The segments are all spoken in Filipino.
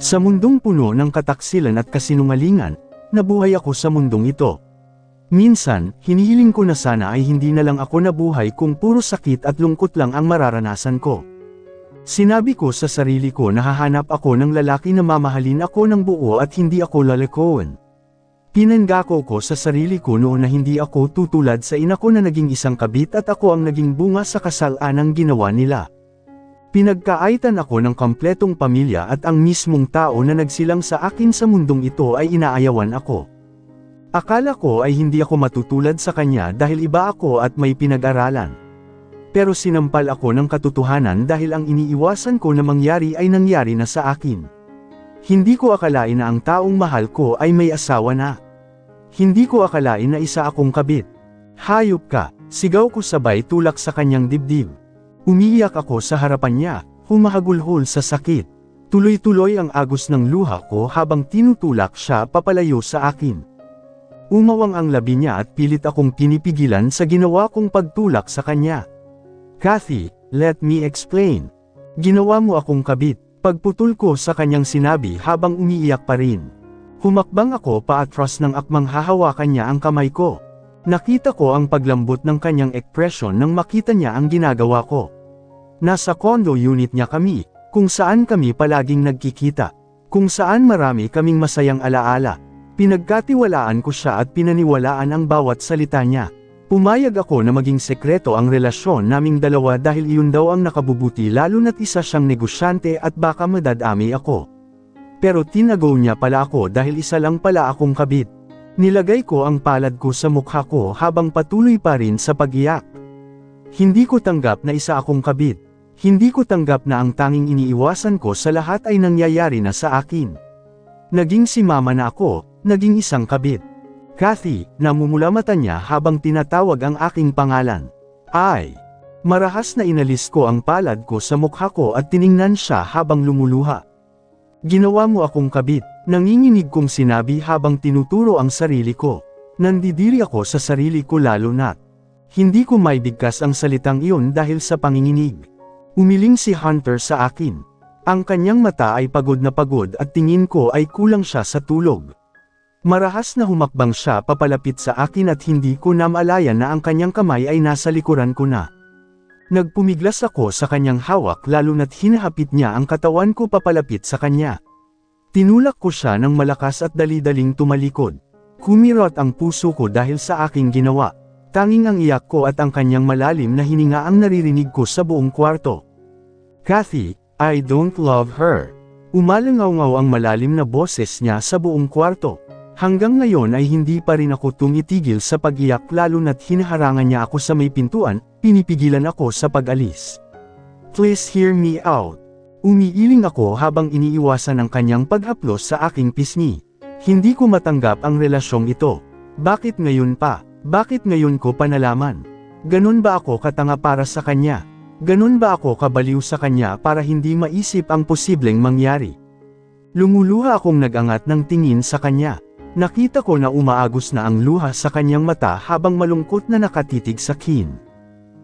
Sa mundong puno ng kataksilan at kasinungalingan, nabuhay ako sa mundong ito. Minsan, hinihiling ko na sana ay hindi na lang ako nabuhay kung puro sakit at lungkot lang ang mararanasan ko. Sinabi ko sa sarili ko na hahanap ako ng lalaki na mamahalin ako ng buo at hindi ako lalikoan. Pinangako ko sa sarili ko noon na hindi ako tutulad sa ina ko na naging isang kabit at ako ang naging bunga sa kasalanang ginawa nila. Pinagkaaitan ako ng kompletong pamilya at ang mismong tao na nagsilang sa akin sa mundong ito ay inaayawan ako. Akala ko ay hindi ako matutulad sa kanya dahil iba ako at may pinag-aralan. Pero sinampal ako ng katotohanan dahil ang iniiwasan ko na mangyari ay nangyari na sa akin. Hindi ko akalain na ang taong mahal ko ay may asawa na. Hindi ko akalain na isa akong kabit. Hayop ka, sigaw ko sabay tulak sa kanyang dibdib. Umiiyak ako sa harapan niya, humahagulhol sa sakit. Tuloy-tuloy ang agos ng luha ko habang tinutulak siya papalayo sa akin. Umawang ang labi niya at pilit akong pinipigilan sa ginawa kong pagtulak sa kanya. Kathy, let me explain. Ginawa mo akong kabit. Pagputol ko sa kanyang sinabi habang umiiyak pa rin. Humakbang ako paatras ng akmang hahawakan niya ang kamay ko. Nakita ko ang paglambot ng kanyang ekspresyon nang makita niya ang ginagawa ko. Nasa condo unit niya kami, kung saan kami palaging nagkikita. Kung saan marami kaming masayang alaala. Pinagkatiwalaan ko siya at pinaniwalaan ang bawat salita niya. Pumayag ako na maging sekreto ang relasyon naming dalawa dahil iyon daw ang nakabubuti lalo na't isa siyang negosyante at baka madadami ako. Pero tinago niya pala ako dahil isa lang pala akong kabit. Nilagay ko ang palad ko sa mukha ko habang patuloy pa rin sa pag-iyak. Hindi ko tanggap na isa akong kabit. Hindi ko tanggap na ang tanging iniiwasan ko sa lahat ay nangyayari na sa akin. Naging si mama na ako, naging isang kabit. Kathy, namumula mata niya habang tinatawag ang aking pangalan. Ay! Marahas na inalis ko ang palad ko sa mukha ko at tiningnan siya habang lumuluha. Ginawa mo akong kabit, nanginginig kong sinabi habang tinuturo ang sarili ko. Nandidiri ako sa sarili ko lalo na. Hindi ko maibigkas ang salitang iyon dahil sa panginginig. Umiling si Hunter sa akin. Ang kanyang mata ay pagod na pagod at tingin ko ay kulang siya sa tulog. Marahas na humakbang siya papalapit sa akin at hindi ko namalayan na ang kanyang kamay ay nasa likuran ko na. Nagpumiglas ako sa kanyang hawak lalo na't hinahapit niya ang katawan ko papalapit sa kanya. Tinulak ko siya ng malakas at dali-daling tumalikod. Kumirot ang puso ko dahil sa aking ginawa. Tanging ang iyak ko at ang kanyang malalim na hininga ang naririnig ko sa buong kwarto. Kathy, I don't love her. Umalangaw-ngaw ang malalim na boses niya sa buong kwarto. Hanggang ngayon ay hindi pa rin ako tumitigil sa pag-iyak lalo na't hinaharangan niya ako sa may pintuan, pinipigilan ako sa pag-alis. Please hear me out. Umiiling ako habang iniiwasan ang kanyang paghaplos sa aking pisngi. Hindi ko matanggap ang relasyong ito. Bakit ngayon pa? Bakit ngayon ko pa nalaman? Ganun ba ako katanga para sa kanya? Ganun ba ako kabaliw sa kanya para hindi maisip ang posibleng mangyari? Lumuluha akong nagangat ng tingin sa kanya. Nakita ko na umaagos na ang luha sa kanyang mata habang malungkot na nakatitig sa akin.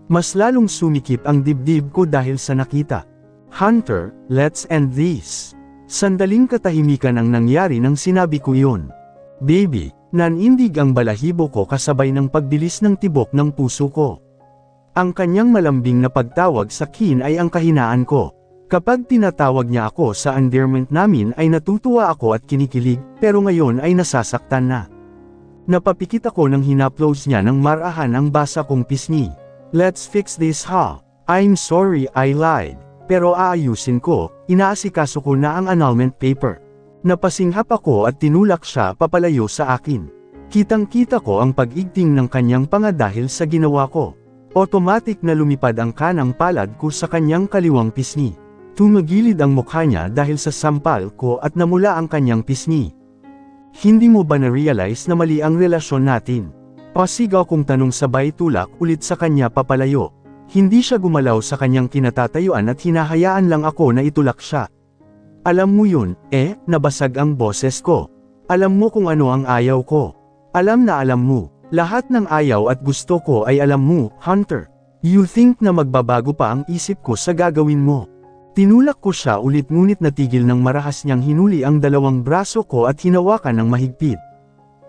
Mas lalong sumikip ang dibdib ko dahil sa nakita. Hunter, let's end this. Sandaling katahimikan ang nangyari nang sinabi ko iyon. Baby, nanindig ang balahibo ko kasabay ng pagbilis ng tibok ng puso ko. Ang kanyang malambing na pagtawag sa akin ay ang kahinaan ko. Kapag tinatawag niya ako sa endearment namin ay natutuwa ako at kinikilig, pero ngayon ay nasasaktan na. Napapikit ako nang hinaplos niya ng marahan ang basa kong pisngi. Let's fix this ha. I'm sorry I lied. Pero aayusin ko, inaasikaso ko na ang annulment paper. Napasinghap ako at tinulak siya papalayo sa akin. Kitang-kita ko ang pag-igting ng kanyang panga dahil sa ginawa ko. Automatic na lumipad ang kanang palad ko sa kanyang kaliwang pisngi. Tumagilid ang mukha niya dahil sa sampal ko at namula ang kanyang pisngi. Hindi mo ba na-realize na mali ang relasyon natin? Pasigaw kong tanong sabay tulak ulit sa kanya papalayo. Hindi siya gumalaw sa kanyang kinatatayuan at hinahayaan lang ako na itulak siya. Alam mo yun, nabasag ang boses ko. Alam mo kung ano ang ayaw ko. Alam na alam mo. Lahat ng ayaw at gusto ko ay alam mo, Hunter. You think na magbabago pa ang isip ko sa gagawin mo. Tinulak ko siya ulit ngunit natigil ng marahas niyang hinuli ang dalawang braso ko at hinawakan ng mahigpit.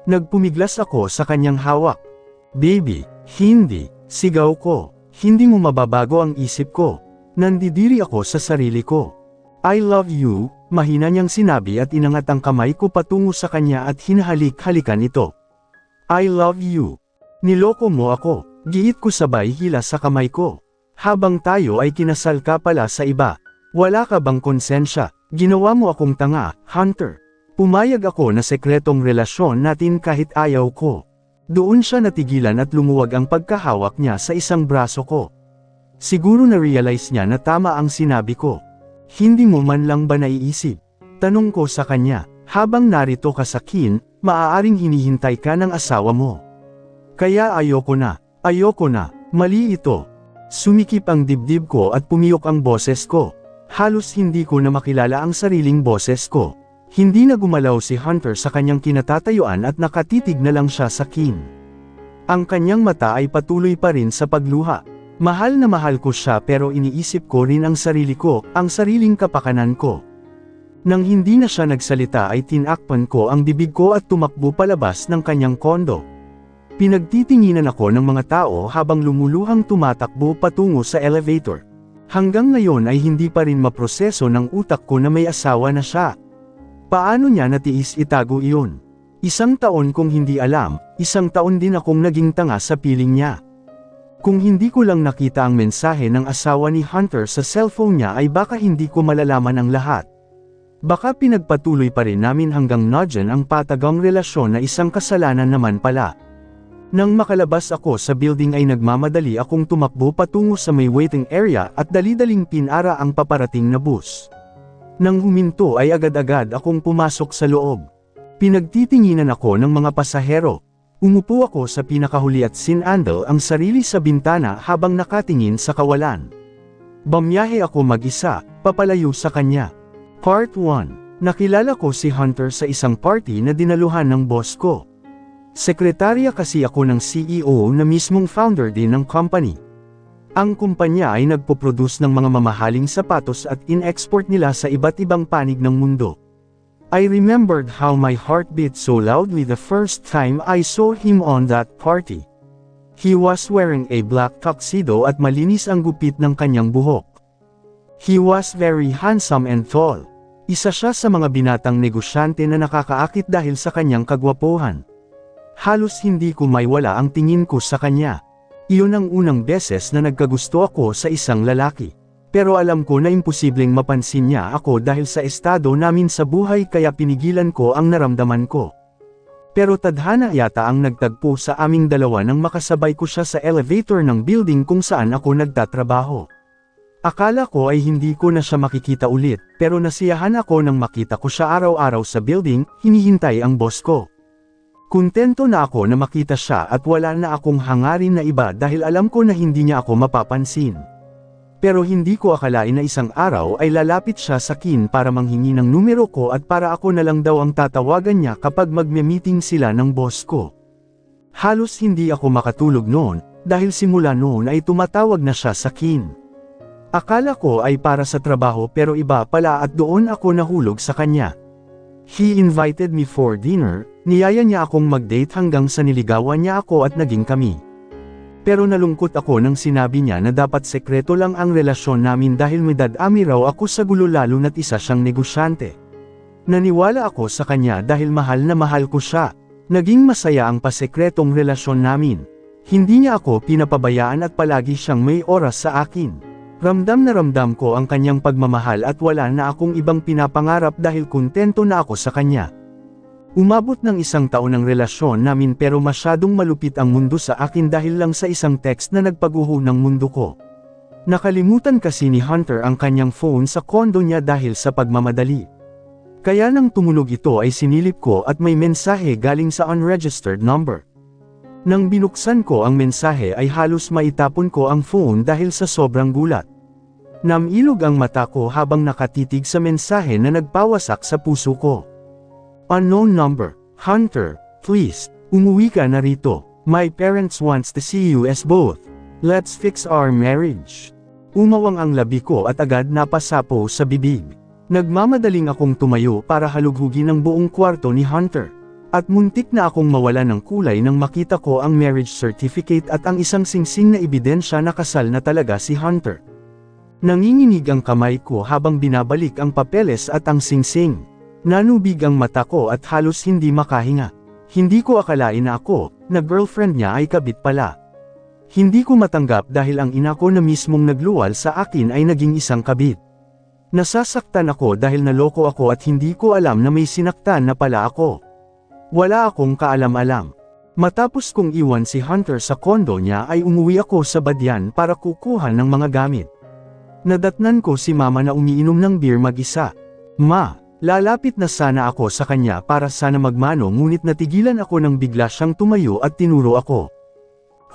Nagpumiglas ako sa kanyang hawak. Baby, hindi, sigaw ko. Hindi mo mababago ang isip ko. Nandidiri ako sa sarili ko. I love you, mahina niyang sinabi at inangat ang kamay ko patungo sa kanya at hinahalik-halikan ito. I love you. Niloko mo ako, giit ko sabay hila sa kamay ko. Habang tayo ay kinasal ka pala sa iba. Wala ka bang konsensya? Ginawa mo akong tanga, Hunter. Pumayag ako na sekretong relasyon natin kahit ayaw ko. Doon siya natigilan at lumuwag ang pagkahawak niya sa isang braso ko. Siguro na-realize niya na tama ang sinabi ko. Hindi mo man lang ba naiisip? Tanong ko sa kanya, habang narito ka sa kin, maaaring hinihintay ka ng asawa mo. Kaya ayoko na, mali ito. Sumikip ang dibdib ko at pumiyok ang boses ko. Halos hindi ko na makilala ang sariling boses ko. Hindi na gumalaw si Hunter sa kanyang kinatatayuan at nakatitig na lang siya sa kin. Ang kanyang mata ay patuloy pa rin sa pagluha. Mahal na mahal ko siya pero iniisip ko rin ang sarili ko, ang sariling kapakanan ko. Nang hindi na siya nagsalita ay tinakpan ko ang bibig ko at tumakbo palabas ng kanyang kondo. Pinagtitinginan ako ng mga tao habang lumuluhang tumatakbo patungo sa elevator. Hanggang ngayon ay hindi pa rin maproseso ng utak ko na may asawa na siya. Paano niya natiis itago iyon? 1 taon kong hindi alam, 1 taon din akong naging tanga sa piling niya. Kung hindi ko lang nakita ang mensahe ng asawa ni Hunter sa cellphone niya ay baka hindi ko malalaman ang lahat. Baka pinagpatuloy pa rin namin hanggang nadyan ang patagang relasyon na isang kasalanan naman pala. Nang makalabas ako sa building ay nagmamadali akong tumakbo patungo sa may waiting area at dali-daling pinara ang paparating na bus. Nang huminto ay agad-agad akong pumasok sa loob. Pinagtitinginan ako ng mga pasahero. Umupo ako sa pinakahuli at sinandal ang sarili sa bintana habang nakatingin sa kawalan. Bamiyahe ako mag-isa, papalayo sa kanya. Part 1. Nakilala ko si Hunter sa isang party na dinaluhan ng boss ko. Sekretarya kasi ako ng CEO na mismong founder din ng company. Ang kumpanya ay nagpo-produce ng mga mamahaling sapatos at in-export nila sa iba't ibang panig ng mundo. I remembered how my heart beat so loudly the first time I saw him on that party. He was wearing a black tuxedo at malinis ang gupit ng kanyang buhok. He was very handsome and tall. Isa siya sa mga binatang negosyante na nakakaakit dahil sa kanyang kagwapuhan. Halos hindi ko maiwala ang tingin ko sa kanya. Iyon ang unang beses na nagkagusto ako sa isang lalaki. Pero alam ko na imposibleng mapansin niya ako dahil sa estado namin sa buhay kaya pinigilan ko ang naramdaman ko. Pero tadhana yata ang nagtagpo sa aming dalawa nang makasabay ko siya sa elevator ng building kung saan ako nagtatrabaho. Akala ko ay hindi ko na siya makikita ulit, pero nasiyahan ako nang makita ko siya araw-araw sa building, hinihintay ang boss ko. Kuntento na ako na makita siya at wala na akong hangarin na iba dahil alam ko na hindi niya ako mapapansin. Pero hindi ko akalain na isang araw ay lalapit siya sa akin para manghingi ng numero ko at para ako na lang daw ang tatawagan niya kapag magme-meeting sila ng boss ko. Halos hindi ako makatulog noon, dahil simula noon ay tumatawag na siya sa akin. Akala ko ay para sa trabaho pero iba pala at doon ako nahulog sa kanya. He invited me for dinner, niyaya niya akong mag-date hanggang sa niligawan niya ako at naging kami. Pero nalungkot ako nang sinabi niya na dapat sekreto lang ang relasyon namin dahil may dadami raw ako sa gulo lalo na't isa siyang negosyante. Naniwala ako sa kanya dahil mahal na mahal ko siya. Naging masaya ang pasekretong relasyon namin. Hindi niya ako pinapabayaan at palagi siyang may oras sa akin. Ramdam na ramdam ko ang kanyang pagmamahal at wala na akong ibang pinapangarap dahil kontento na ako sa kanya. Umabot ng 1 taon ang relasyon namin pero masyadong malupit ang mundo sa akin dahil lang sa isang text na nagpaguho ng mundo ko. Nakalimutan kasi ni Hunter ang kanyang phone sa kondo niya dahil sa pagmamadali. Kaya nang tumunog ito ay sinilip ko at may mensahe galing sa unregistered number. Nang binuksan ko ang mensahe ay halos maitapon ko ang phone dahil sa sobrang gulat. Namilog ang mata ko habang nakatitig sa mensahe na nagpawasak sa puso ko. Unknown number, Hunter, please, umuwi ka na rito. My parents wants to see you as both. Let's fix our marriage. Umawang ang labi ko at agad napasapo sa bibig. Nagmamadaling akong tumayo para halughugin ang buong kwarto ni Hunter. At muntik na akong mawala ng kulay nang makita ko ang marriage certificate at ang isang singsing na ebidensya na kasal na talaga si Hunter. Nanginginig ang kamay ko habang binabalik ang papeles at ang singsing. Nanubig ang mata ko at halos hindi makahinga. Hindi ko akalain na ako, na girlfriend niya ay kabit pala. Hindi ko matanggap dahil ang ina ko na mismong nagluwal sa akin ay naging isang kabit. Nasasaktan ako dahil naloko ako at hindi ko alam na may sinaktan na pala ako. Wala akong kaalam-alam. Matapos kong iwan si Hunter sa kondo niya ay umuwi ako sa Badyan para kukuha ng mga gamit. Nadatnan ko si Mama na umiinom ng beer mag-isa. Ma, lalapit na sana ako sa kanya para sana magmano ngunit natigilan ako nang bigla siyang tumayo at tinuro ako.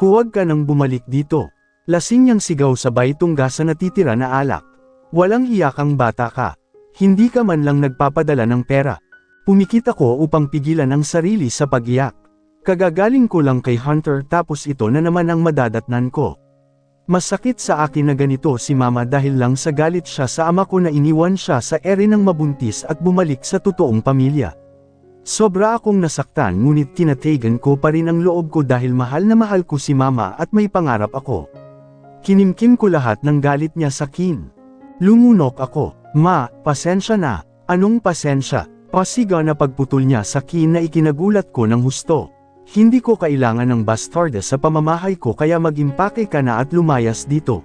Huwag ka nang bumalik dito. Lasing niyang sigaw sabay tungga sa natitira na alak. Walang hiyakang bata ka. Hindi ka man lang nagpapadala ng pera. Pumikit ako upang pigilan ang sarili sa pag-iyak. Kagagaling ko lang kay Hunter tapos ito na naman ang madadatnan ko. Masakit sa akin na ganito si Mama dahil lang sa galit siya sa ama ko na iniwan siya sa ere ng mabuntis at bumalik sa totoong pamilya. Sobra akong nasaktan ngunit tinatagan ko pa rin ang loob ko dahil mahal na mahal ko si Mama at may pangarap ako. Kinimkim ko lahat ng galit niya sa akin. Lumunok ako. Ma, pasensya na. Anong pasensya? Pasigaw na pagputol niya sa akin na ikinagulat ko ng husto. Hindi ko kailangan ng bastarda sa pamamahay ko kaya mag-impake ka na at lumayas dito.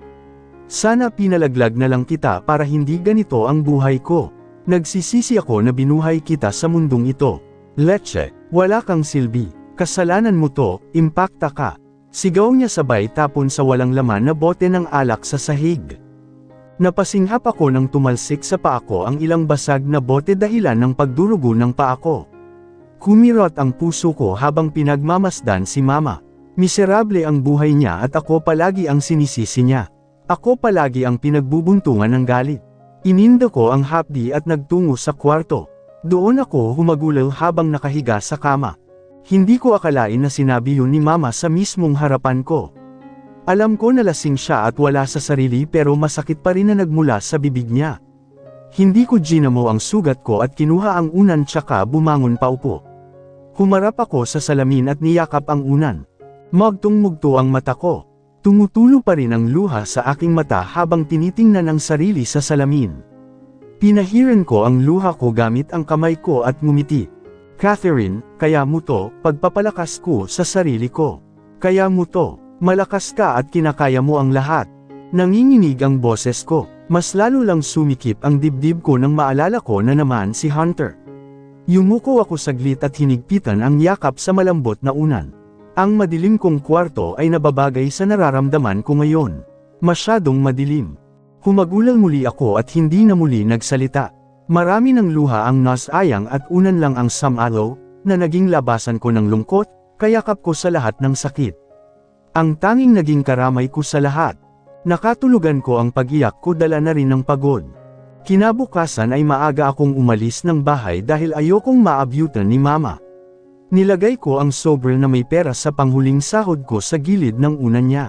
Sana pinalaglag na lang kita para hindi ganito ang buhay ko. Nagsisisi ako na binuhay kita sa mundong ito. Leche, wala kang silbi. Kasalanan mo to, impakta ka. Sigaw niya sabay tapon sa walang laman na bote ng alak sa sahig. Napasinghap ako nang tumalsik sa paa ko ang ilang basag na bote dahilan ng pagdurugo ng paa ko. Kumirot ang puso ko habang pinagmamasdan si Mama. Miserable ang buhay niya at ako palagi ang sinisisi niya. Ako palagi ang pinagbubuntungan ng galit. Ininda ko ang hapdi at nagtungo sa kwarto. Doon ako humagulal habang nakahiga sa kama. Hindi ko akalain na sinabi yun ni Mama sa mismong harapan ko. Alam ko na lasing siya at wala sa sarili pero masakit pa rin na nagmula sa bibig niya. Hindi ko ginamo ang sugat ko at kinuha ang unan tsaka bumangon paupo. Humarap ako sa salamin at niyakap ang unan. Magtung-mugto ang mata ko. Tumutulo pa rin ang luha sa aking mata habang tinitingnan ang sarili sa salamin. Pinahiran ko ang luha ko gamit ang kamay ko at ngumiti. Catherine, kaya mo to, pagpapalakas ko sa sarili ko. Kaya mo to. Malakas ka at kinakaya mo ang lahat. Nanginginig ang boses ko. Mas lalo lang sumikip ang dibdib ko nang maalala ko na naman si Hunter. Yumuko ako saglit at hinigpitan ang yakap sa malambot na unan. Ang madilim kong kwarto ay nababagay sa nararamdaman ko ngayon. Masyadong madilim. Humagulal muli ako at hindi na muli nagsalita. Marami ng luha ang nasayang at unan lang ang samalaw, na naging labasan ko ng lungkot, kayakap ko sa lahat ng sakit. Ang tanging naging karamay ko sa lahat. Nakatulugan ko ang pag-iyak ko dala na rin ng pagod. Kinabukasan ay maaga akong umalis ng bahay dahil ayokong maabyutan ni Mama. Nilagay ko ang sobre na may pera sa panghuling sahod ko sa gilid ng unan niya.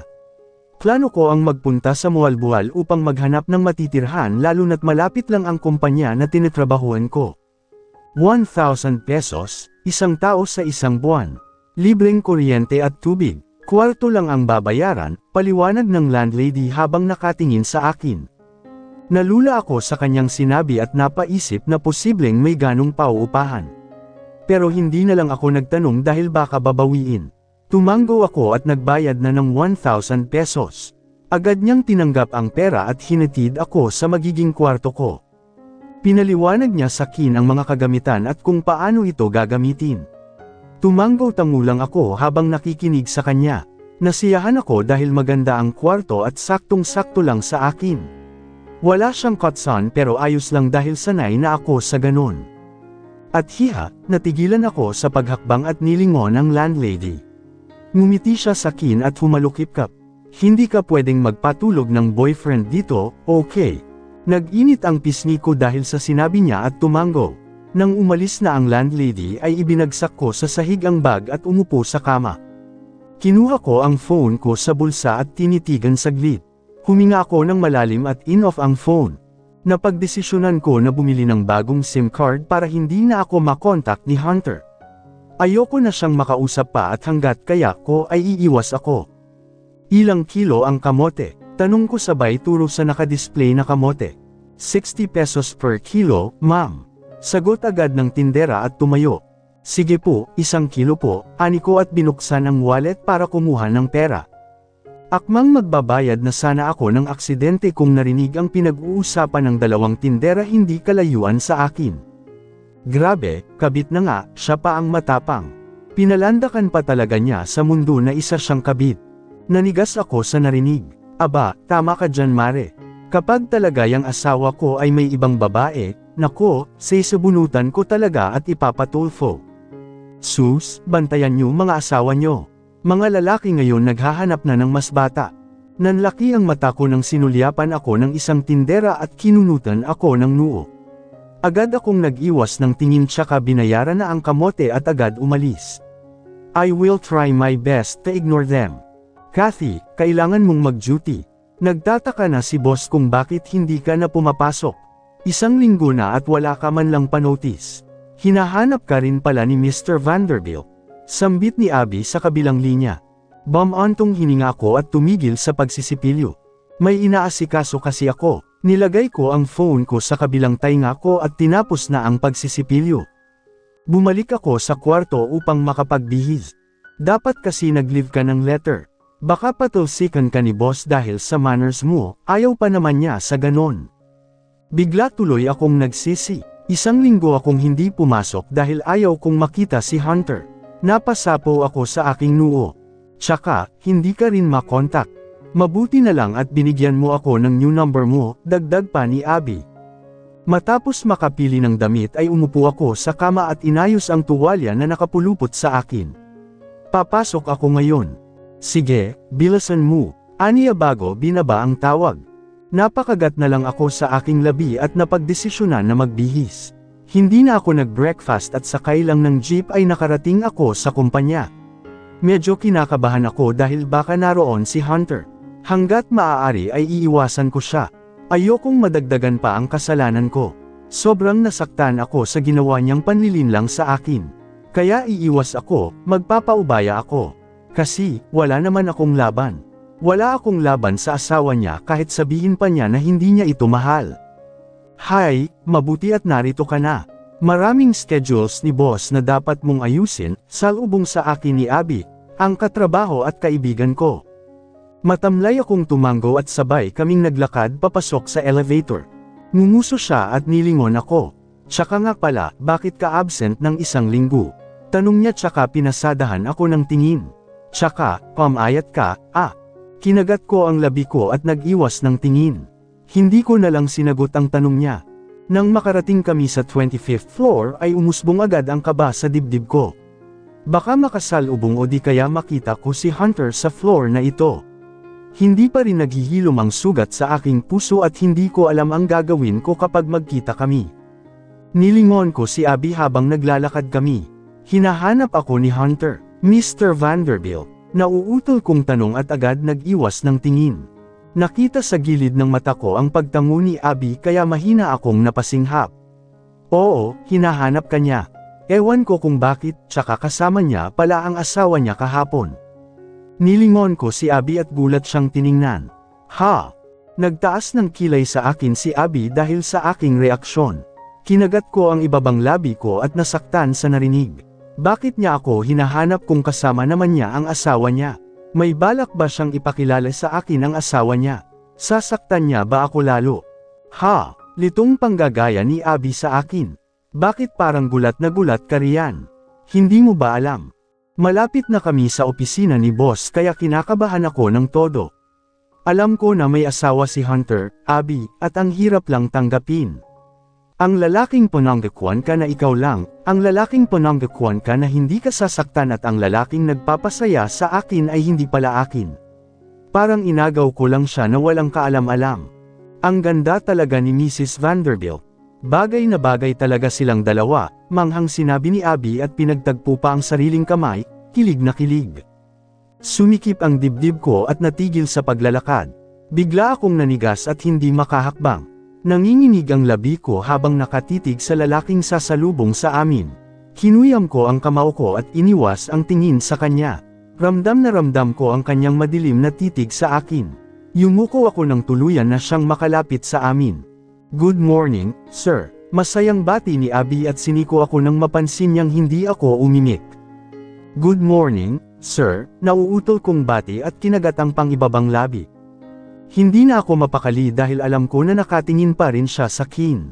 Plano ko ang magpunta sa Mualbual upang maghanap ng matitirhan lalo na't malapit lang ang kumpanya na tinitrabahuan ko. 1,000 pesos, isang tao sa isang buwan. Libreng kuryente at tubig. Kwarto lang ang babayaran, paliwanag ng landlady habang nakatingin sa akin. Nalula ako sa kanyang sinabi at napaisip na posibleng may ganong pauupahan. Pero hindi na lang ako nagtanong dahil baka babawiin. Tumango ako at nagbayad na ng 1,000 pesos. Agad niyang tinanggap ang pera at hinatid ako sa magiging kwarto ko. Pinaliwanag niya sa akin ang mga kagamitan at kung paano ito gagamitin. Tumango-tango lang ako habang nakikinig sa kanya. Nasiyahan ako dahil maganda ang kwarto at saktong-sakto lang sa akin. Wala siyang kotson pero ayos lang dahil sanay na ako sa ganon. At hiha, natigilan ako sa paghakbang at nilingon ang landlady. Ngumiti siya sa akin at humalukip-kap. Hindi ka pwedeng magpatulog ng boyfriend dito, okay? Nag-init ang pisngi ko dahil sa sinabi niya at tumango. Nang umalis na ang landlady ay ibinagsak ko sa sahig ang bag at umupo sa kama. Kinuha ko ang phone ko sa bulsa at tinitigan saglit. Huminga ako ng malalim at in-off ang phone. Napagdesisyonan ko na bumili ng bagong SIM card para hindi na ako makontak ni Hunter. Ayoko na siyang makausap pa at hanggat kaya ko ay iiwas ako. Ilang kilo ang kamote? Tanong ko sabay turo sa nakadisplay na kamote. 60 pesos per kilo, ma'am. Sagot agad ng tindera at tumayo. Sige po, 1 kilo po, ani ko at binuksan ang wallet para kumuha ng pera. Akmang magbabayad na sana ako ng aksidente kung narinig ang pinag-uusapan ng dalawang tindera hindi kalayuan sa akin. Grabe, kabit na nga, siya pa ang matapang. Pinalandakan pa talaga niya sa mundo na isa siyang kabit. Nanigas ako sa narinig. Aba, tama ka dyan mare. Kapag talaga yung asawa ko ay may ibang babae, nako, sesabunutan ko talaga at ipapatulfo. Sus, bantayan niyo mga asawa niyo. Mga lalaki ngayon naghahanap na ng mas bata. Nanlaki ang mata ko nang sinulyapan ako ng isang tindera at kinunutan ako ng noo. Agad akong nag-iwas ng tingin tsaka binayaran na ang kamote at agad umalis. I will try my best to ignore them. Kathy, kailangan mong mag-duty. Nagtataka na si boss kung bakit hindi ka na pumapasok. 1 linggo na at wala ka man lang panotice. Hinahanap ka rin pala ni Mr. Vanderbilt. Sambit ni Abby sa kabilang linya. Bumantong hininga ko at tumigil sa pagsisipilyo. May inaasikaso kasi ako. Nilagay ko ang phone ko sa kabilang tainga ko at tinapos na ang pagsisipilyo. Bumalik ako sa kwarto upang makapagbihis. Dapat kasi nag-leave ka ng letter. Baka patulsikan ka ni boss dahil sa manners mo, ayaw pa naman niya sa ganon. Bigla tuloy akong nagsisi. 1 linggo akong hindi pumasok dahil ayaw kong makita si Hunter. Napasapo ako sa aking noo. Tsaka, hindi ka rin makontak. Mabuti na lang at binigyan mo ako ng new number mo, dagdag pa ni Abby. Matapos makapili ng damit ay umupo ako sa kama at inayos ang tuwalya na nakapulupot sa akin. Papasok ako ngayon. Sige, bilisan mo. Aniya bago binaba ang tawag. Napakagat na lang ako sa aking labi at napagdesisyonan na magbihis. Hindi na ako nag-breakfast at sakay lang ng jeep ay nakarating ako sa kumpanya. Medyo kinakabahan ako dahil baka naroon si Hunter. Hanggat maaari ay iiwasan ko siya. Ayokong madagdagan pa ang kasalanan ko. Sobrang nasaktan ako sa ginawa niyang panlilinlang sa akin. Kaya iiwas ako, magpapaubaya ako. Kasi, wala naman akong laban. Wala akong laban sa asawa niya kahit sabihin pa niya na hindi niya ito mahal. Hi, mabuti at narito ka na. Maraming schedules ni boss na dapat mong ayusin, salubong sa akin ni Abby, ang katrabaho at kaibigan ko. Matamlay akong tumango at sabay kaming naglakad papasok sa elevator. Ngunguso siya at nilingon ako. Tsaka nga pala, bakit ka absent ng 1 linggo? Tanong niya tsaka pinasadahan ako ng tingin. Tsaka, pamayat ka, Kinagat ko ang labi ko at nag-iwas ng tingin. Hindi ko na lang sinagot ang tanong niya. Nang makarating kami sa 25th floor ay umusbong agad ang kaba sa dibdib ko. Baka makasalubong o di kaya makita ko si Hunter sa floor na ito. Hindi pa rin naghihilom ang sugat sa aking puso at hindi ko alam ang gagawin ko kapag magkita kami. Nilingon ko si Abby habang naglalakad kami. Hinahanap ako ni Hunter. Mr. Vanderbilt. Nauutol kong tanong at agad nag-iwas ng tingin. Nakita sa gilid ng mata ko ang pagtango ni Abby kaya mahina akong napasinghap. Oo, hinahanap ka niya. Ewan ko kung bakit, tsaka kasama niya pala ang asawa niya kahapon. Nilingon ko si Abby at gulat siyang tiningnan. Ha? Nagtaas ng kilay sa akin si Abby dahil sa aking reaksyon. Kinagat ko ang ibabang labi ko at nasaktan sa narinig. Bakit niya ako hinahanap kung kasama naman niya ang asawa niya? May balak ba siyang ipakilala sa akin ang asawa niya? Sasaktan niya ba ako lalo? Ha? Litong panggagaya ni Abby sa akin. Bakit parang gulat na gulat ka riyan? Hindi mo ba alam? Malapit na kami sa opisina ni boss kaya kinakabahan ako ng todo. Alam ko na may asawa si Hunter, Abby, at ang hirap lang tanggapin. Ang lalaking pananggakwan ka na ikaw lang, ang lalaking pananggakwan ka na hindi ka sasaktan at ang lalaking nagpapasaya sa akin ay hindi pala akin. Parang inagaw ko lang siya na walang kaalam-alam. Ang ganda talaga ni Mrs. Vanderbilt. Bagay na bagay talaga silang dalawa, manghang sinabi ni Abby at pinagtagpo pa ang sariling kamay, kilig na kilig. Sumikip ang dibdib ko at natigil sa paglalakad. Bigla akong nanigas at hindi makahakbang. Nanginginig ang labi ko habang nakatitig sa lalaking sasalubong sa amin. Kinuyam ko ang kamao ko at iniwas ang tingin sa kanya. Ramdam na ramdam ko ang kanyang madilim na titig sa akin. Yumuko ako ng tuluyan na siyang makalapit sa amin. "Good morning, sir." Masayang bati ni Abby at siniko ako nang mapansin niyang hindi ako umimik. "Good morning, sir," nauutol kong bati at kinagat ang pangibabang labi. Hindi na ako mapakali dahil alam ko na nakatingin pa rin siya sa akin.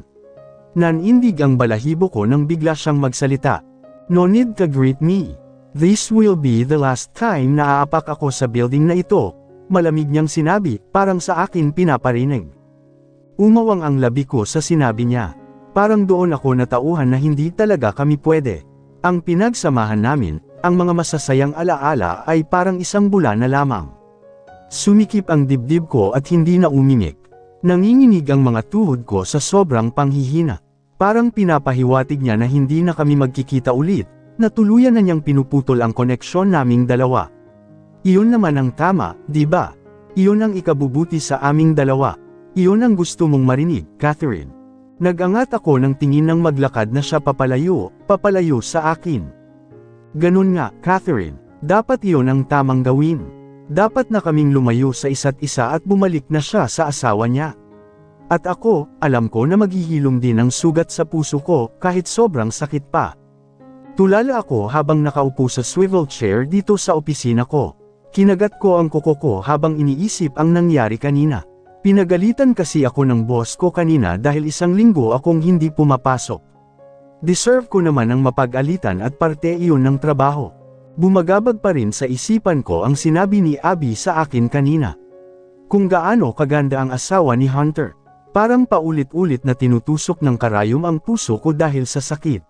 Nanindig ang balahibo ko nang bigla siyang magsalita. "No need to greet me. This will be the last time na aapak ako sa building na ito," malamig niyang sinabi, parang sa akin pinaparinig. Umawang ang labi ko sa sinabi niya. Parang doon ako natauhan na hindi talaga kami pwede. Ang pinagsamahan namin, ang mga masasayang alaala ay parang isang bula na lamang. Sumikip ang dibdib ko at hindi na umimik. Nanginginig ang mga tuhod ko sa sobrang panghihina. Parang pinapahiwatig niya na hindi na kami magkikita ulit, na tuluyan na niyang pinuputol ang koneksyon naming dalawa. Iyon naman ang tama, di ba? Iyon ang ikabubuti sa aming dalawa. Iyon ang gusto mong marinig, Catherine. Nagangat ako ng tingin nang maglakad na siya papalayo sa akin. Ganun nga, Catherine, dapat iyon ang tamang gawin. Dapat na kaming lumayo sa isa't isa at bumalik na siya sa asawa niya. At ako, alam ko na maghihilom din ang sugat sa puso ko kahit sobrang sakit pa. Tulala ako habang nakaupo sa swivel chair dito sa opisina ko. Kinagat ko ang kuko ko habang iniisip ang nangyari kanina. Pinagalitan kasi ako ng boss ko kanina dahil 1 linggo akong hindi pumapasok. Deserve ko naman ang mapag-alitan at parte iyon ng trabaho. Bumagabag pa rin sa isipan ko ang sinabi ni Abby sa akin kanina. Kung gaano kaganda ang asawa ni Hunter. Parang paulit-ulit na tinutusok ng karayom ang puso ko dahil sa sakit.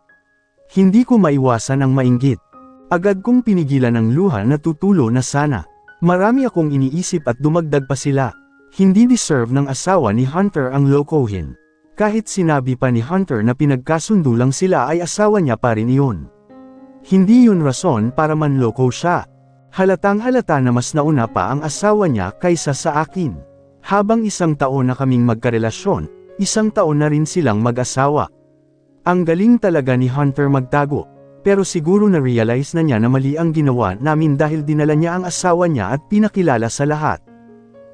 Hindi ko maiwasan ang mainggit. Agad kong pinigilan ang luha na tutulo na sana. Marami akong iniisip at dumagdag pa sila. Hindi deserve ng asawa ni Hunter ang lokohin. Kahit sinabi pa ni Hunter na pinagkasundo lang sila ay asawa niya pa rin iyon. Hindi yun rason para manloko siya. Halatang halata na mas nauna pa ang asawa niya kaysa sa akin. Habang 1 taon na kaming magkarelasyon, 1 taon na rin silang mag-asawa. Ang galing talaga ni Hunter magtago. Pero siguro na-realize na niya na mali ang ginawa namin dahil dinala niya ang asawa niya at pinakilala sa lahat.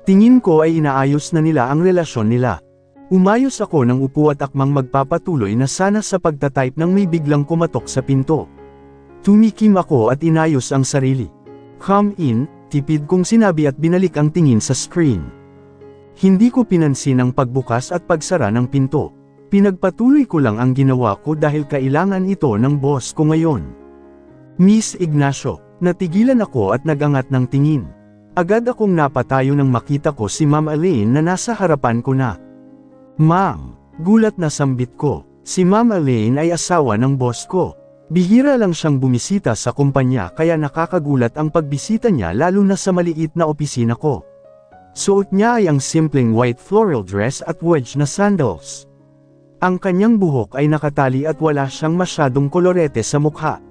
Tingin ko ay inaayos na nila ang relasyon nila. Umayos ako ng upo at akmang magpapatuloy na sana sa pagtatype nang may biglang kumatok sa pinto. Tumikim ako at inayos ang sarili. "Come in," tipid kong sinabi at binalik ang tingin sa screen. Hindi ko pinansin ang pagbukas at pagsara ng pinto. Pinagpatuloy ko lang ang ginawa ko dahil kailangan ito ng boss ko ngayon. "Miss Ignacio," natigilan ako at nagangat ng tingin. Agad akong napatayo nang makita ko si Ma'am Elaine na nasa harapan ko na. "Ma'am," gulat na sambit ko. Si Ma'am Elaine ay asawa ng boss ko. Bihira lang siyang bumisita sa kumpanya kaya nakakagulat ang pagbisita niya lalo na sa maliit na opisina ko. Suot niya ay ang simpleng white floral dress at wedge na sandals. Ang kanyang buhok ay nakatali at wala siyang masyadong kolorete sa mukha.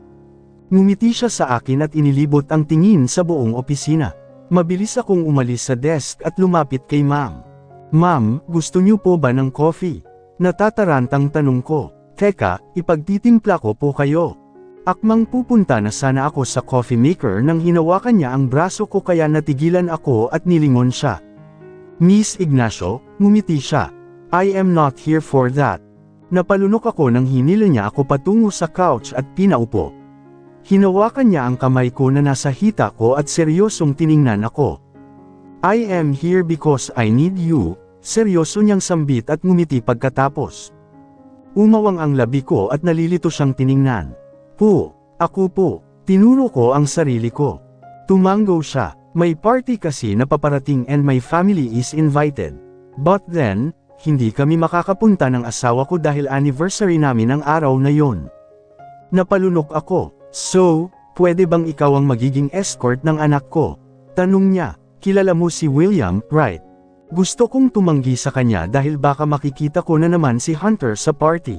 Ngumiti siya sa akin at inilibot ang tingin sa buong opisina. Mabilis akong umalis sa desk at lumapit kay Ma'am. "Ma'am, gusto niyo po ba ng coffee?" Natatarantang tanong ko. "Teka, ipagtitimpla ko po kayo." Akmang pupunta na sana ako sa coffee maker nang hinawakan niya ang braso ko kaya natigilan ako at nilingon siya. "Miss Ignacio," ngumiti siya. "I am not here for that." Napalunok ako nang hinila niya ako patungo sa couch at pinaupo. Hinawakan niya ang kamay ko na nasa hita ko at seryosong tiningnan ako. "I am here because I need you," seryoso niyang sambit at ngumiti pagkatapos. Umawang ang labi ko at nalilito siyang tiningnan. Ako po, tinuro ko ang sarili ko. Tumango siya. "May party kasi na paparating and my family is invited. But then, hindi kami makakapunta ng asawa ko dahil anniversary namin ang araw na yon." Napalunok ako. "So, pwede bang ikaw ang magiging escort ng anak ko?" Tanong niya. "Kilala mo si William, right?" Gusto kong tumanggi sa kanya dahil baka makikita ko na naman si Hunter sa party.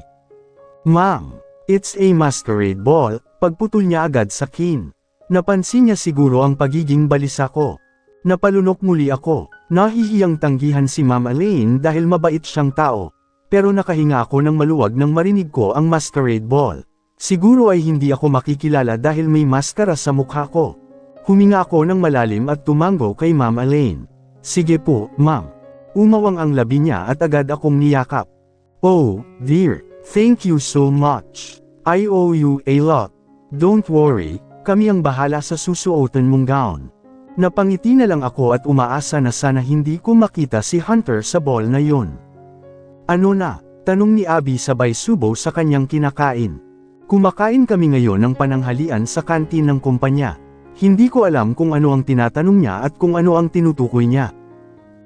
"Ma'am, it's a masquerade ball," pagputol niya agad sa akin. Napansin niya siguro ang pagiging balisa ko. Napalunok muli ako. Nahihiyang tanggihan si Ma'am Elaine dahil mabait siyang tao. Pero nakahinga ako ng maluwag nang marinig ko ang masquerade ball. Siguro ay hindi ako makikilala dahil may maskara sa mukha ko. Huminga ako ng malalim at tumango kay Ma'am Elaine. Sige po, ma'am. Umawang ang labi niya at agad akong niyakap. Oh, dear, thank you so much. I owe you a lot. Don't worry, kami ang bahala sa susuotan mong gown. Napangiti na lang ako at umaasa na sana hindi ko makita si Hunter sa ball na yun. Ano na? Tanong ni Abby sabay subo sa kanyang kinakain. Kumakain kami ngayon ng pananghalian sa kantin ng kumpanya. Hindi ko alam kung ano ang tinatanong niya at kung ano ang tinutukoy niya.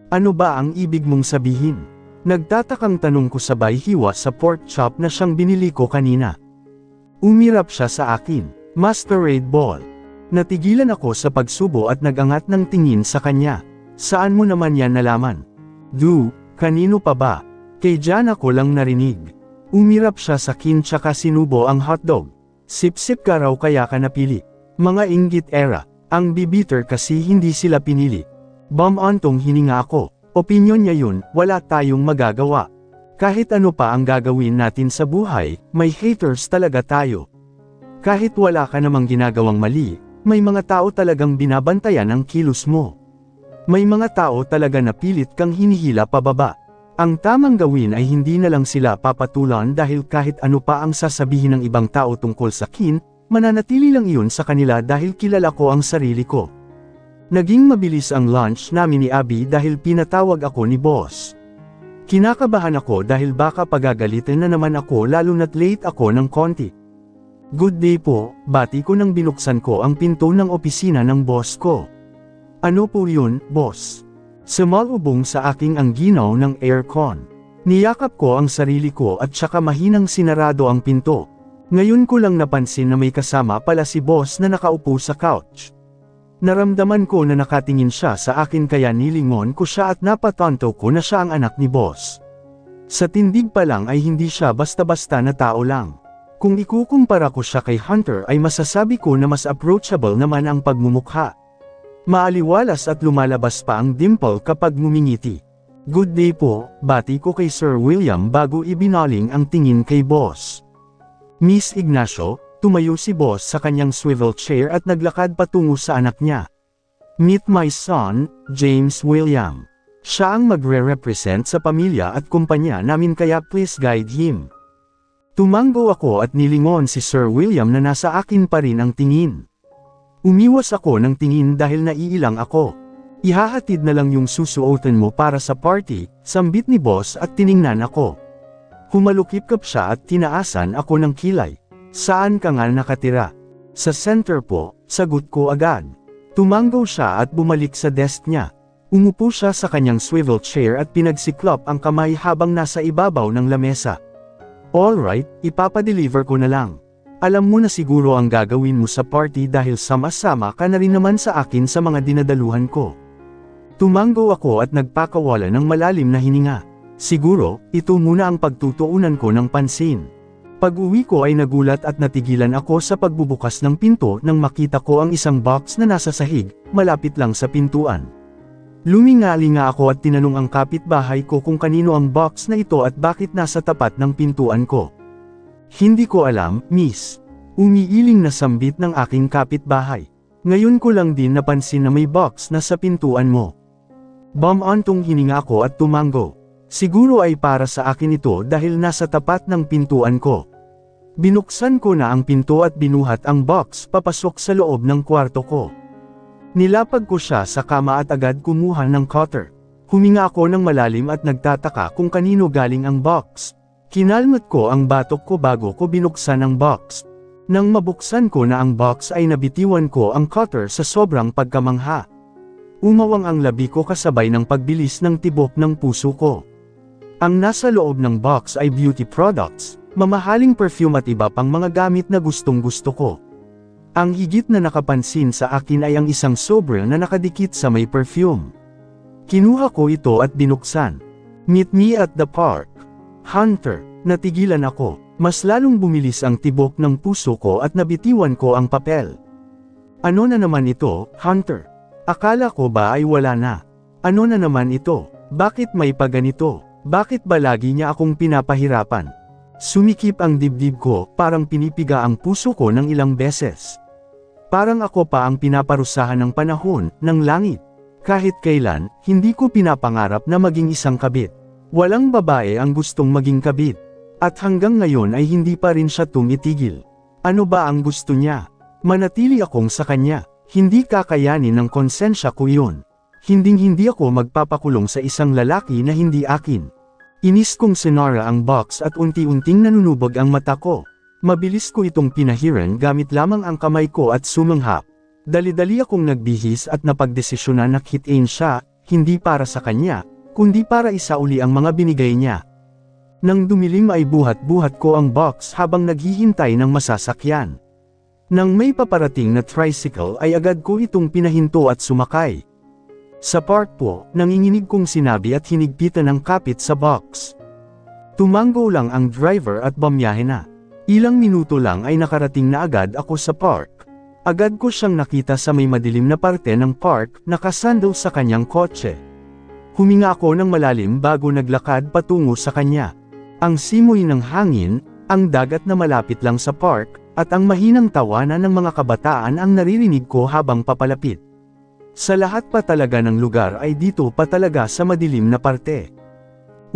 Ano ba ang ibig mong sabihin? Nagtatakang tanong ko sabay hiwa sa pork chop na siyang binili ko kanina. Umirap siya sa akin. Masquerade ball. Natigilan ako sa pagsubo at nagangat ng tingin sa kanya. Saan mo naman yan nalaman? Kanino pa ba? Kay Jan ako lang narinig. Umirap siya sa akin tsaka sinubo ang hotdog. Sip-sip ka raw kaya ka napili. Mga inggit era. Ang bibiter kasi hindi sila pinili. Bam-antong hininga ako. Opinyon niya yun, wala tayong magagawa. Kahit ano pa ang gagawin natin sa buhay, may haters talaga tayo. Kahit wala ka namang ginagawang mali, may mga tao talagang binabantayan ang kilos mo. May mga tao talaga na pilit kang hinihila pababa. Ang tamang gawin ay hindi na lang sila papatulan dahil kahit ano pa ang sasabihin ng ibang tao tungkol sa akin, mananatili lang iyon sa kanila dahil kilala ko ang sarili ko. Naging mabilis ang lunch namin ni Abby dahil pinatawag ako ni boss. Kinakabahan ako dahil baka pagagalitin na naman ako lalo na't late ako ng konti. Good day po, bati ko nang binuksan ko ang pinto ng opisina ng boss ko. Ano po yun, boss? Sumalubong sa aking ang ginaw ng aircon. Niyakap ko ang sarili ko at saka mahinang sinarado ang pinto. Ngayon ko lang napansin na may kasama pala si boss na nakaupo sa couch. Naramdaman ko na nakatingin siya sa akin kaya nilingon ko siya at napatanto ko na siya ang anak ni boss. Sa tindig pa lang ay hindi siya basta-basta na tao lang. Kung ikukumpara ko siya kay Hunter ay masasabi ko na mas approachable naman ang pagmumukha. Maaliwalas at lumalabas pa ang dimple kapag ngumingiti. Good day po, bati ko kay Sir William bago ibinaling ang tingin kay boss. Miss Ignacio, tumayo si boss sa kanyang swivel chair at naglakad patungo sa anak niya. Meet my son, James William. Siya ang magre-represent sa pamilya at kumpanya namin kaya please guide him. Tumango ako at nilingon si Sir William na nasa akin pa rin ang tingin. Umiwas ako ng tingin dahil naiilang ako. Ihahatid na lang yung susuotan mo para sa party, sambit ni boss at tiningnan ako. Humalukip-kap siya at tinaasan ako ng kilay. Saan ka nga nakatira? Sa center po, sagot ko agad. Tumango siya at bumalik sa desk niya. Umupo siya sa kanyang swivel chair at pinagsiklop ang kamay habang nasa ibabaw ng lamesa. Alright, ipapadeliver ko na lang. Alam mo na siguro ang gagawin mo sa party dahil sama-sama ka na rin naman sa akin sa mga dinadaluhan ko. Tumango ako at nagpakawala ng malalim na hininga. Siguro, ito muna ang pagtutuunan ko ng pansin. Pag-uwi ko ay nagulat at natigilan ako sa pagbubukas ng pinto nang makita ko ang isang box na nasa sahig, malapit lang sa pintuan. Luminga-linga ako at tinanong ang kapitbahay ko kung kanino ang box na ito at bakit nasa tapat ng pintuan ko. Hindi ko alam, miss. Umiiling na sambit ng aking kapitbahay. Ngayon ko lang din napansin na may box na sa pintuan mo. Bam-antong hininga ko at tumango. Siguro ay para sa akin ito dahil nasa tapat ng pintuan ko. Binuksan ko na ang pinto at binuhat ang box papasok sa loob ng kwarto ko. Nilapag ko siya sa kama at agad kumuha ng cutter. Huminga ako ng malalim at nagtataka kung kanino galing ang box. Kinalmat ko ang batok ko bago ko binuksan ang box. Nang mabuksan ko na ang box ay nabitiwan ko ang cutter sa sobrang pagkamangha. Umawang ang labi ko kasabay ng pagbilis ng tibok ng puso ko. Ang nasa loob ng box ay beauty products, mamahaling perfume at iba pang mga gamit na gustong-gusto ko. Ang higit na nakapansin sa akin ay ang isang sobre na nakadikit sa may perfume. Kinuha ko ito at binuksan. Meet me at the park. Hunter, natigilan ako. Mas lalong bumilis ang tibok ng puso ko at nabitiwan ko ang papel. Ano na naman ito, Hunter? Akala ko ba ay wala na? Ano na naman ito? Bakit may paganito? Bakit ba lagi niya akong pinapahirapan? Sumikip ang dibdib ko, parang pinipiga ang puso ko ng ilang beses. Parang ako pa ang pinaparusahan ng panahon, ng langit. Kahit kailan, hindi ko pinapangarap na maging isang kabit. Walang babae ang gustong maging kabit. At hanggang ngayon ay hindi pa rin siya tumitigil. Ano ba ang gusto niya? Manatili akong sa kanya. Hindi kakayanin ng konsensya ko yun. Hinding-hindi ako magpapakulong sa isang lalaki na hindi akin. Inis kong sinara ang box at unti-unting nanunubog ang mata ko. Mabilis ko itong pinahiran gamit lamang ang kamay ko at sumanghap. Dali-dali akong nagbihis at napagdesisyonan na hitiin siya, hindi para sa kanya, kundi para isauli ang mga binigay niya. Nang dumilim ay buhat-buhat ko ang box habang naghihintay ng masasakyan. Nang may paparating na tricycle ay agad ko itong pinahinto at sumakay. Sa park po, nanginginig kong sinabi at hinigpitan ng kapit sa box. Tumango lang ang driver at bumiyahe na. Ilang minuto lang ay nakarating na agad ako sa park. Agad ko siyang nakita sa may madilim na parte ng park, nakasandal sa kanyang kotse. Huminga ako ng malalim bago naglakad patungo sa kanya. Ang simoy ng hangin, ang dagat na malapit lang sa park, at ang mahinang tawanan ng mga kabataan ang naririnig ko habang papalapit. Sa lahat pa talaga ng lugar ay dito pa talaga sa madilim na parte.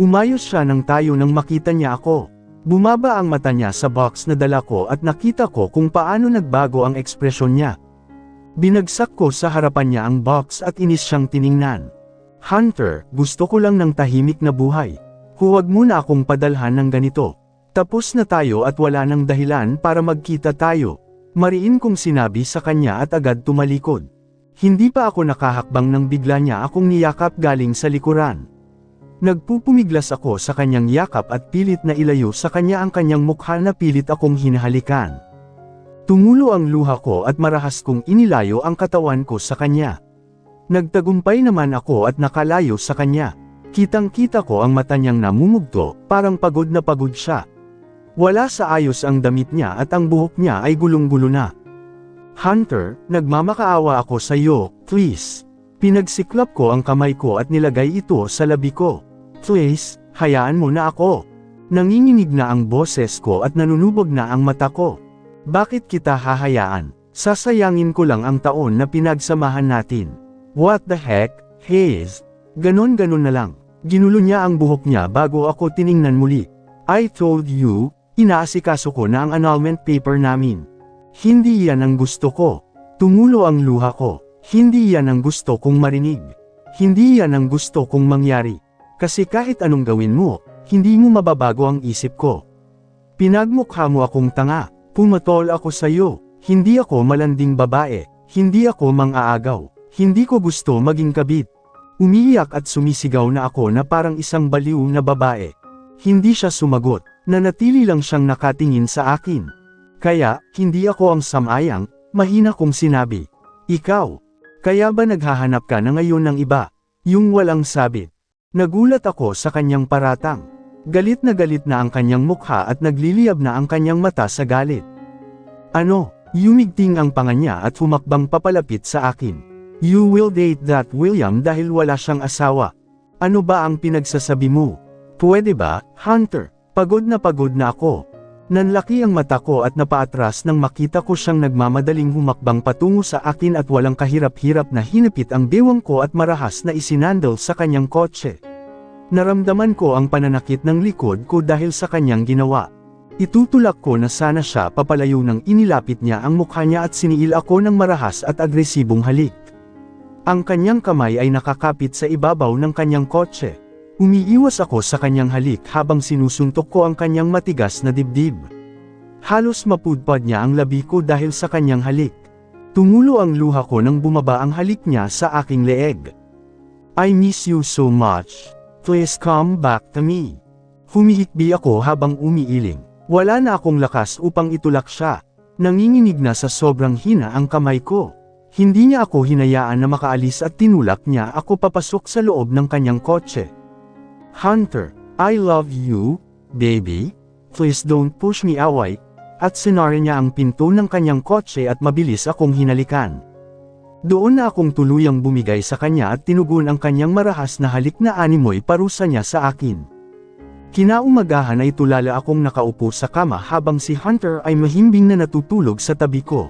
Umayos siya nang tayo nang makita niya ako. Bumaba ang mata niya sa box na dala ko at nakita ko kung paano nagbago ang ekspresyon niya. Binagsak ko sa harapan niya ang box at inis siyang tiningnan. Hunter, gusto ko lang ng tahimik na buhay. Huwag mo na akong padalhan ng ganito. Tapos na tayo at wala nang dahilan para magkita tayo. Mariin kong sinabi sa kanya at agad tumalikod. Hindi pa ako nakahakbang nang bigla niya akong niyakap galing sa likuran. Nagpupumiglas ako sa kanyang yakap at pilit na ilayo sa kanya ang kanyang mukha na pilit akong hinahalikan. Tumulo ang luha ko at marahas kong inilayo ang katawan ko sa kanya. Nagtagumpay naman ako at nakalayo sa kanya. Kitang-kita ko ang mata niyang namumugto, parang pagod na pagod siya. Wala sa ayos ang damit niya at ang buhok niya ay gulong-gulo na. Hunter, nagmamakaawa ako sa iyo, please. Pinagsiklap ko ang kamay ko at nilagay ito sa labi ko. Please, hayaan mo na ako. Nanginginig na ang boses ko at nanunubog na ang mata ko. Bakit kita hahayaan? Sasayangin ko lang ang taon na pinagsamahan natin. What the heck, Hayes? Ganon-ganon na lang. Ginulo niya ang buhok niya bago ako tiningnan muli. I told you, inaasikaso ko na ang annulment paper namin. Hindi yan ang gusto ko. Tumulo ang luha ko. Hindi yan ang gusto kong marinig. Hindi yan ang gusto kong mangyari. Kasi kahit anong gawin mo, hindi mo mababago ang isip ko. Pinagmukha mo akong tanga. Pumatol ako sa iyo. Hindi ako malanding babae. Hindi ako mang-aagaw. Hindi ko gusto maging kabit. Umiiyak at sumisigaw na ako na parang isang baliw na babae. Hindi siya sumagot. Nanatili lang siyang nakatingin sa akin. Kaya, hindi ako ang samayang, mahina kong sinabi. Ikaw. Kaya ba naghahanap ka na ngayon ng iba? Yung walang sabit. Nagulat ako sa kanyang paratang. Galit na ang kanyang mukha at nagliliyab na ang kanyang mata sa galit. Ano? Yumigting ang panga niya at humakbang papalapit sa akin. You will date that William dahil wala siyang asawa. Ano ba ang pinagsasabi mo? Pwede ba, Hunter? Pagod na ako. Nanlaki ang mata ko at napaatras nang makita ko siyang nagmamadaling humakbang patungo sa akin at walang kahirap-hirap na hinapit ang bewang ko at marahas na isinandal sa kanyang kotse. Naramdaman ko ang pananakit ng likod ko dahil sa kanyang ginawa. Itutulak ko na sana siya papalayo nang inilapit niya ang mukha niya at siniil ako ng marahas at agresibong halik. Ang kanyang kamay ay nakakapit sa ibabaw ng kanyang kotse. Umiiwas ako sa kanyang halik habang sinusuntok ko ang kanyang matigas na dibdib. Halos mapudpad niya ang labi ko dahil sa kanyang halik. Tumulo ang luha ko nang bumaba ang halik niya sa aking leeg. I miss you so much. Please come back to me. Humihikbi ako habang umiiling. Wala na akong lakas upang itulak siya. Nanginginig na sa sobrang hina ang kamay ko. Hindi niya ako hinayaan na makaalis at tinulak niya ako papasok sa loob ng kanyang kotse. Hunter, I love you, baby. Please don't push me away. At sinara niya ang pinto ng kanyang kotse at mabilis akong hinalikan. Doon na akong tuluyang bumigay sa kanya at tinugon ang kanyang marahas na halik na animoy parusa niya sa akin. Kinaumagahan ay tulala akong nakaupo sa kama habang si Hunter ay mahimbing na natutulog sa tabi ko.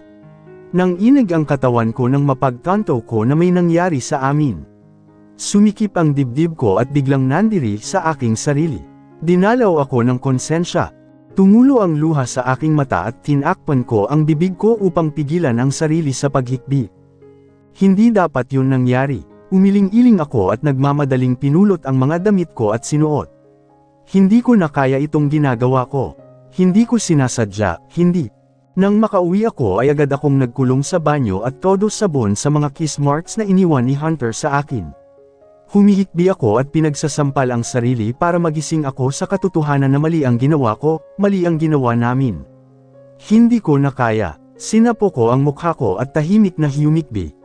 Nang inig ang katawan ko nang mapagtanto ko na may nangyari sa amin. Sumikip ang dibdib ko at biglang nandiri sa aking sarili. Dinalaw ako ng konsensya. Tumulo ang luha sa aking mata at tinakpan ko ang bibig ko upang pigilan ang sarili sa paghikbi. Hindi dapat yun nangyari. Umiling-iling ako at nagmamadaling pinulot ang mga damit ko at sinuot. Hindi ko na kaya itong ginagawa ko. Hindi ko sinasadya, hindi. Nang makauwi ako ay agad akong nagkulong sa banyo at todo sabon sa mga kiss marks na iniwan ni Hunter sa akin. Humihikbi ako at pinagsasampal ang sarili para magising ako sa katotohanan na mali ang ginawa ko, mali ang ginawa namin. Hindi ko na kaya. Sinapo ko ang mukha ko at tahimik na humikbi.